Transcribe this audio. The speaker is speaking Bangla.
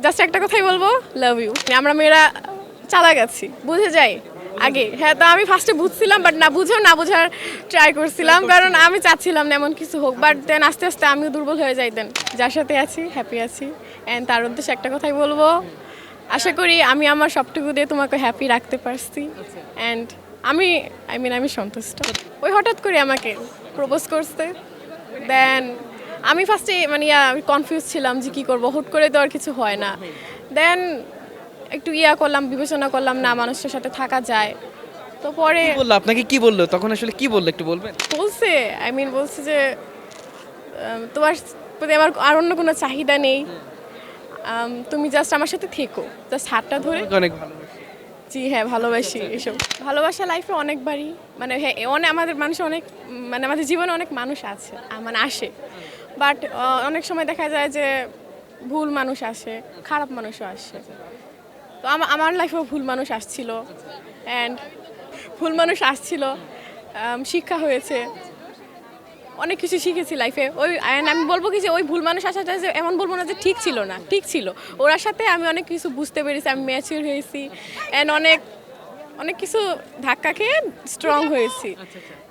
জাস্ট একটা কথাই বলবো, লাভ ইউ। আমরা মেয়েরা চালাক আছি, বুঝে যাই আগে। হ্যাঁ, তো আমি ফার্স্টে বুঝছিলাম, বাট না বোঝার ট্রাই করছিলাম, কারণ আমি চাচ্ছিলাম না এমন কিছু হোক। বাট দেন আস্তে আস্তে আমিও দুর্বল হয়ে যাই। দেন যার সাথে আছি হ্যাপি আছি, অ্যান্ড তার উদ্দেশ্যে একটা কথাই বলবো, আশা করি আমি আমার সবটুকু দিয়ে তোমাকে হ্যাপি রাখতে পারছি, অ্যান্ড আমি সন্তুষ্ট। ওই হঠাৎ করে আমাকে প্রপোজ করতে, দেন আমি ফার্স্টে মানে আমি কনফিউজ ছিলাম যে কী করবো, হুট করে তো আর কিছু হয় না। দেন একটু করলাম, বিবেচনা করলাম, না মানুষের সাথে থাকা যায়। তো পরে কি বললো আপনাকে, কি বললো তখন, আসলে কি বললো একটু বলবেন? বলছে, বলছে যে তোমার প্রতি আমার আর অন্য কোনো চাহিদা নেই, তুমি জাস্ট আমার সাথে থেকো, জাস্ট হাতটা ধরে। আমাকে অনেক ভালো। জি হ্যাঁ, ভালোবাসি এসব। ভালোবাসা লাইফে অনেকবারই, মানে হ্যাঁ আমাদের মানুষের অনেক, মানে আমাদের জীবনে অনেক মানুষ আছে, মানে আসে। বাট অনেক সময় দেখা যায় যে ভুল মানুষ আসে, খারাপ মানুষও আসে। তো আমার লাইফেও ভুল মানুষ আসছিল, অ্যান্ড ভুল মানুষ আসছিল, শিক্ষা হয়েছে, অনেক কিছু শিখেছি লাইফে। and আমি বলবো কি যে ওই ভুল মানুষ আসাটা যে এমন বলবো না যে ঠিক ছিল না, ঠিক ছিল। ওর সাথে আমি অনেক কিছু বুঝতে পেরেছি, আমি ম্যাচিউর হয়েছি, অ্যান্ড অনেক অনেক কিছু ধাক্কা খেয়ে স্ট্রং হয়েছি।